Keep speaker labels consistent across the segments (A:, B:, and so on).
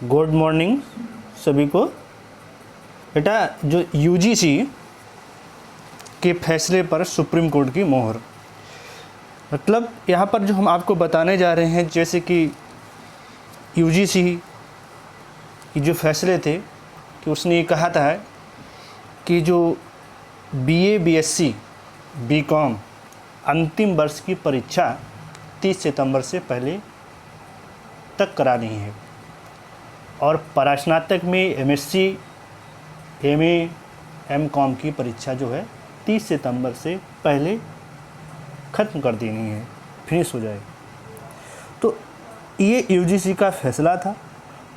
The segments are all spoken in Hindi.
A: गुड मॉर्निंग सभी को। बेटा, जो यूजीसी के फैसले पर सुप्रीम कोर्ट की मोहर, मतलब यहाँ पर जो हम आपको बताने जा रहे हैं, जैसे कि यूजीसी की जो फैसले थे कि उसने ये कहा था कि जो बीए, बीएससी, बीकॉम अंतिम वर्ष की परीक्षा 30 सितंबर से पहले तक करानी है और परास्नातक में एमएससी, एमए, एमकॉम की परीक्षा जो है 30 सितंबर से पहले ख़त्म कर देनी है, फिनिश हो जाए। तो ये यूजीसी का फैसला था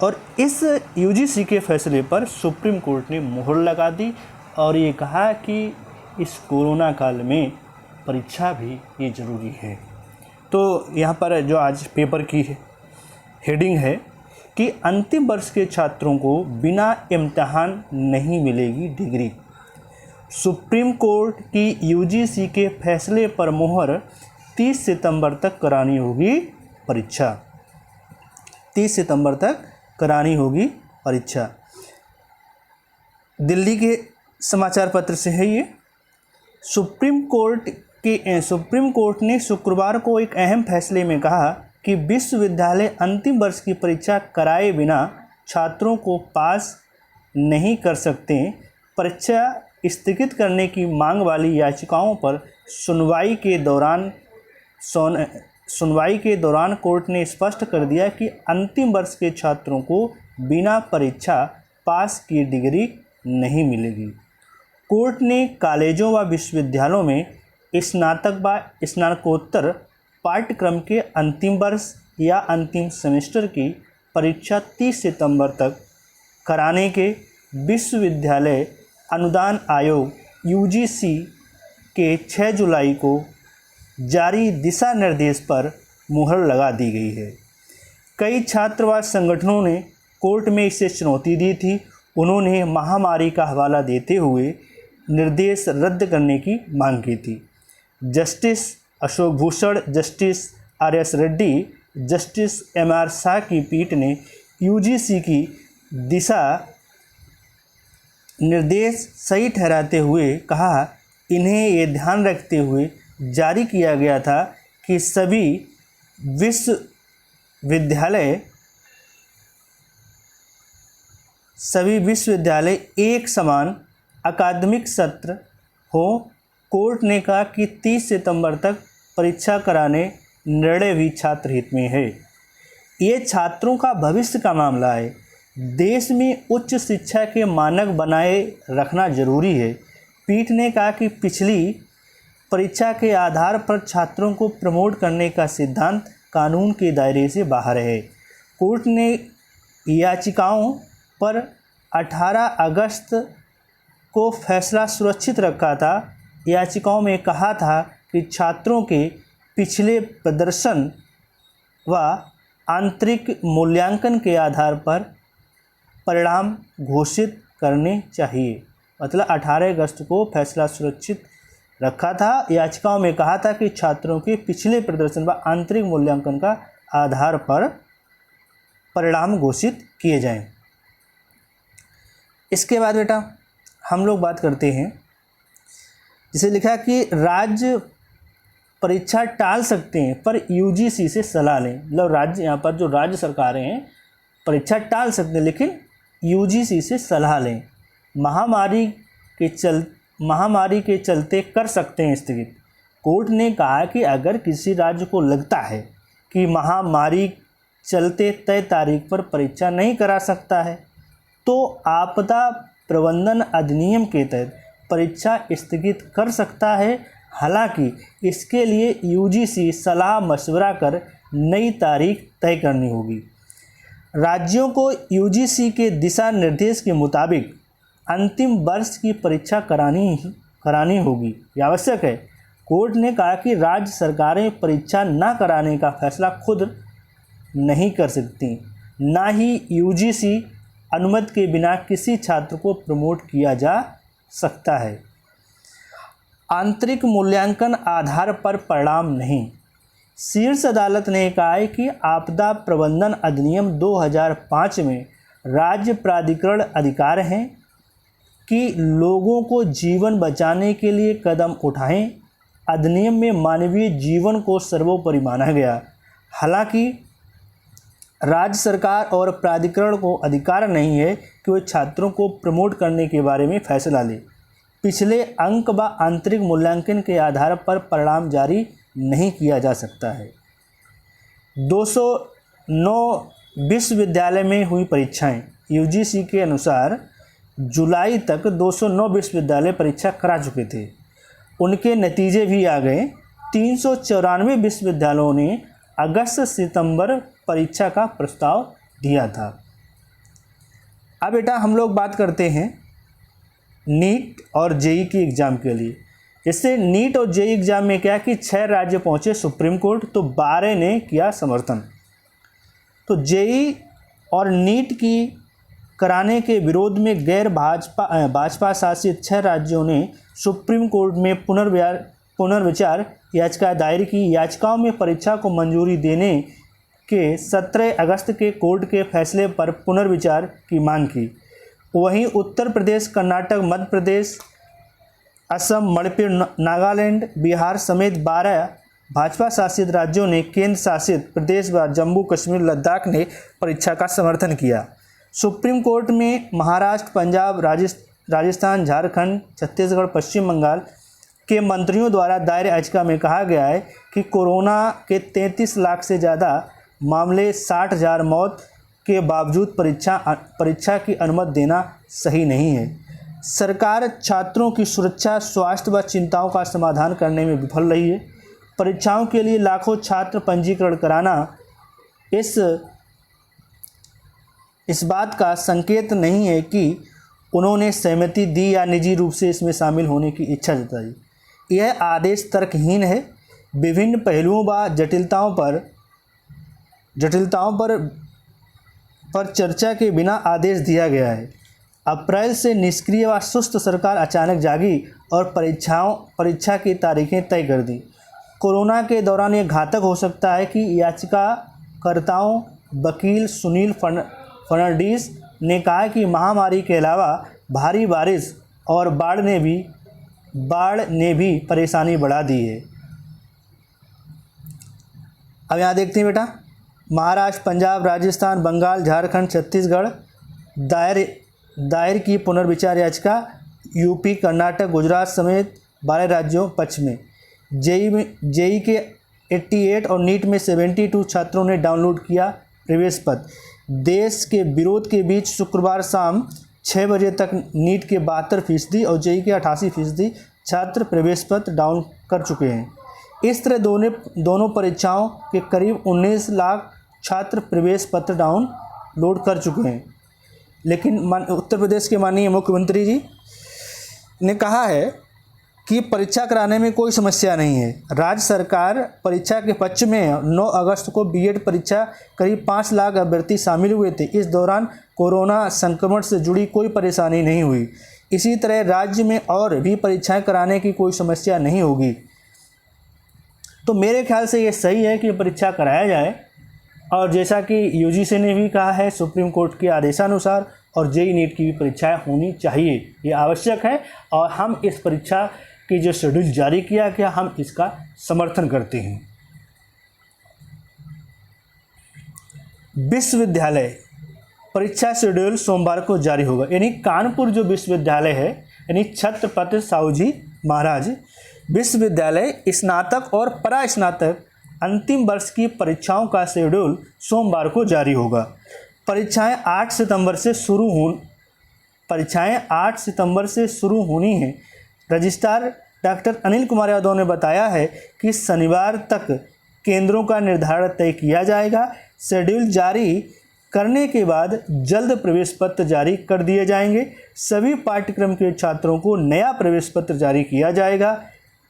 A: और इस यूजीसी के फैसले पर सुप्रीम कोर्ट ने मोहर लगा दी और ये कहा कि इस कोरोना काल में परीक्षा भी ये ज़रूरी है। तो यहाँ पर जो आज पेपर की हेडिंग है कि अंतिम वर्ष के छात्रों को बिना इम्तिहान नहीं मिलेगी डिग्री। सुप्रीम कोर्ट की यूजीसी के फैसले पर मोहर, 30 सितंबर तक करानी होगी परीक्षा। 30 सितंबर तक करानी होगी परीक्षा। दिल्ली के समाचार पत्र से है ये। सुप्रीम कोर्ट ने शुक्रवार को एक अहम फैसले में कहा कि विश्वविद्यालय अंतिम वर्ष की परीक्षा कराए बिना छात्रों को पास नहीं कर सकते। परीक्षा स्थगित करने की मांग वाली याचिकाओं पर सुनवाई के दौरान कोर्ट ने स्पष्ट कर दिया कि अंतिम वर्ष के छात्रों को बिना परीक्षा पास की डिग्री नहीं मिलेगी। कोर्ट ने कॉलेजों व विश्वविद्यालयों में स्नातक व स्नातकोत्तर पाठ्यक्रम के अंतिम वर्ष या अंतिम सेमेस्टर की परीक्षा 30 सितंबर तक कराने के विश्वविद्यालय अनुदान आयोग यूजीसी के 6 जुलाई को जारी दिशा निर्देश पर मुहर लगा दी गई है। कई छात्रवाद संगठनों ने कोर्ट में इसे चुनौती दी थी। उन्होंने महामारी का हवाला देते हुए निर्देश रद्द करने की मांग की थी। Justice Ashok Bhushan, justice RS. Reddy, justice MR. Shah की पीठ ने यूजीसी की दिशा निर्देश सही ठहराते हुए कहा, इन्हें ये ध्यान रखते हुए जारी किया गया था कि सभी विश्वविद्यालय एक समान अकादमिक सत्र हो। कोर्ट ने कहा कि 30 सितंबर तक परीक्षा कराने निर्णय भी छात्र हित में है। ये छात्रों का भविष्य का मामला है। देश में उच्च शिक्षा के मानक बनाए रखना जरूरी है। पीठ ने कहा कि पिछली परीक्षा के आधार पर छात्रों को प्रमोट करने का सिद्धांत कानून के दायरे से बाहर है। कोर्ट ने याचिकाओं पर 18 अगस्त को फैसला सुरक्षित रखा था। याचिकाओं में कहा था कि छात्रों के पिछले प्रदर्शन व आंतरिक मूल्यांकन के आधार पर परिणाम घोषित करने चाहिए। मतलब 18 अगस्त को फैसला सुरक्षित रखा था। याचिकाओं में कहा था कि छात्रों के पिछले प्रदर्शन व आंतरिक मूल्यांकन का आधार पर परिणाम घोषित किए जाएं। इसके बाद बेटा हम लोग बात करते हैं, जिसे लिखा कि राज्य परीक्षा टाल सकते हैं पर यूजीसी से सलाह लें। मतलब राज्य, यहाँ पर जो राज्य सरकारें हैं परीक्षा टाल सकते हैं लेकिन यूजीसी से सलाह लें। महामारी के चलते कर सकते हैं स्थगित। कोर्ट ने कहा कि अगर किसी राज्य को लगता है कि महामारी चलते तय तारीख पर परीक्षा नहीं करा सकता है तो आपदा प्रबंधन अधिनियम के तहत परीक्षा स्थगित कर सकता है। हालांकि इसके लिए यूजीसी सलाह मशवरा कर नई तारीख तय करनी होगी। राज्यों को यूजीसी के दिशा निर्देश के मुताबिक अंतिम वर्ष की परीक्षा करानी होगी, यह आवश्यक है। कोर्ट ने कहा कि राज्य सरकारें परीक्षा न कराने का फैसला खुद नहीं कर सकती, ना ही यूजीसी अनुमति के बिना किसी छात्र को प्रमोट किया जा सकता है। आंतरिक मूल्यांकन आधार पर परिणाम नहीं। शीर्ष अदालत ने कहा है कि आपदा प्रबंधन अधिनियम 2005 में राज्य प्राधिकरण अधिकार हैं कि लोगों को जीवन बचाने के लिए कदम उठाएं। अधिनियम में मानवीय जीवन को सर्वोपरि माना गया। हालांकि राज्य सरकार और प्राधिकरण को अधिकार नहीं है कि वे छात्रों को प्रमोट करने के बारे में फैसला ले। पिछले अंक व आंतरिक मूल्यांकन के आधार पर परिणाम जारी नहीं किया जा सकता है। 209 विश्वविद्यालय में हुई परीक्षाएं। यूजीसी के अनुसार जुलाई तक 209 विश्वविद्यालय परीक्षा करा चुके थे। उनके नतीजे भी आ गए। 394 विश्वविद्यालयों ने अगस्त सितंबर परीक्षा का प्रस्ताव दिया था। अब बेटा हम लोग बात करते हैं नीट और जेई की एग्ज़ाम के लिए। इससे नीट और जेई एग्ज़ाम में क्या कि 6 राज्य पहुंचे सुप्रीम कोर्ट, तो 12 ने किया समर्थन। तो जेई और नीट की कराने के विरोध में गैर भाजपा शासित 6 राज्यों ने सुप्रीम कोर्ट में पुनर्विचार याचिका दायर की। याचिकाओं में परीक्षा को मंजूरी देने के 17 अगस्त के कोर्ट के फैसले पर पुनर्विचार की मांग की। वहीं उत्तर प्रदेश, कर्नाटक, मध्य प्रदेश, असम, मणिपुर, नागालैंड, बिहार समेत 12 भाजपा शासित राज्यों ने केंद्र शासित प्रदेश व जम्मू कश्मीर, लद्दाख ने परीक्षा का समर्थन किया। सुप्रीम कोर्ट में महाराष्ट्र, पंजाब, राजस्थान, झारखंड, छत्तीसगढ़, पश्चिम बंगाल के मंत्रियों द्वारा दायर याचिका में कहा गया है कि कोरोना के 33 लाख से ज़्यादा मामले, 60,000 मौत के बावजूद परीक्षा की अनुमति देना सही नहीं है। सरकार छात्रों की सुरक्षा, स्वास्थ्य व चिंताओं का समाधान करने में विफल रही है। परीक्षाओं के लिए लाखों छात्र पंजीकरण कराना इस बात का संकेत नहीं है कि उन्होंने सहमति दी या निजी रूप से इसमें शामिल होने की इच्छा जताई। यह आदेश तर्कहीन है। विभिन्न पहलुओं व जटिलताओं पर चर्चा के बिना आदेश दिया गया है। अप्रैल से निष्क्रिय व सुस्त सरकार अचानक जागी और परीक्षा की तारीखें तय कर दी। कोरोना के दौरान ये घातक हो सकता है कि याचिकाकर्ताओं वकील सुनील फर्नांडीज ने कहा कि महामारी के अलावा भारी बारिश और बाढ़ ने भी परेशानी बढ़ा दी है। अब यहाँ देखते हैं बेटा, महाराष्ट्र, पंजाब, राजस्थान, बंगाल, झारखंड, छत्तीसगढ़ दायर की पुनर्विचार याचिका। यूपी, कर्नाटक, गुजरात समेत 12 राज्यों पक्ष में। जेई के 88 और नीट में 72 छात्रों ने डाउनलोड किया प्रवेश पत्र। देश के विरोध के बीच शुक्रवार शाम 6 बजे तक नीट के 72% और जेई के 88% छात्र प्रवेश पत्र डाउन कर चुके हैं। इस तरह दोनों परीक्षाओं के करीब 19 लाख छात्र प्रवेश पत्र डाउनलोड कर चुके हैं। लेकिन उत्तर प्रदेश के माननीय मुख्यमंत्री जी ने कहा है कि परीक्षा कराने में कोई समस्या नहीं है। राज्य सरकार परीक्षा के पक्ष में 9 अगस्त को बीएड परीक्षा करीब 5 लाख अभ्यर्थी शामिल हुए थे। इस दौरान कोरोना संक्रमण से जुड़ी कोई परेशानी नहीं हुई। इसी तरह राज्य में और भी परीक्षाएं कराने की कोई समस्या नहीं होगी। तो मेरे ख्याल से ये सही है कि परीक्षा कराया जाए, और जैसा कि यूजीसी ने भी कहा है सुप्रीम कोर्ट के आदेशानुसार, और जेई नीट की भी परीक्षाएं होनी चाहिए, ये आवश्यक है। और हम इस परीक्षा की जो शेड्यूल जारी किया गया, हम इसका समर्थन करते हैं। विश्वविद्यालय परीक्षा शेड्यूल सोमवार को जारी होगा। यानी कानपुर जो विश्वविद्यालय है, यानी छत्रपति साहूजी महाराज विश्वविद्यालय, स्नातक और परास्नातक अंतिम वर्ष की परीक्षाओं का शेड्यूल सोमवार को जारी होगा। परीक्षाएं 8 सितंबर से शुरू होनी हैं। रजिस्ट्रार डॉक्टर अनिल कुमार यादव ने बताया है कि शनिवार तक केंद्रों का निर्धारण तय किया जाएगा। शेड्यूल जारी करने के बाद जल्द प्रवेश पत्र जारी कर दिए जाएंगे। सभी पाठ्यक्रम के छात्रों को नया प्रवेश पत्र जारी किया जाएगा।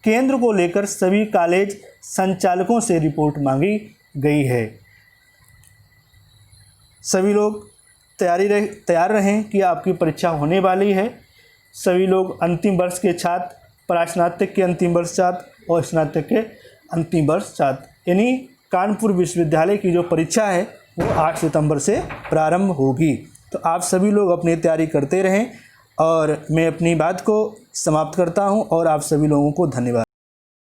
A: केंद्र को लेकर सभी कॉलेज संचालकों से रिपोर्ट मांगी गई है। सभी लोग तैयार रहें कि आपकी परीक्षा होने वाली है। सभी लोग अंतिम वर्ष के छात्र, परास्नातक के अंतिम वर्ष छात्र और स्नातक के अंतिम वर्ष छात्र यानी कानपुर विश्वविद्यालय की जो परीक्षा है वो 8 सितंबर से प्रारंभ होगी। तो आप सभी लोग अपनी तैयारी करते रहें और मैं अपनी बात को समाप्त करता हूं और आप सभी लोगों को धन्यवाद।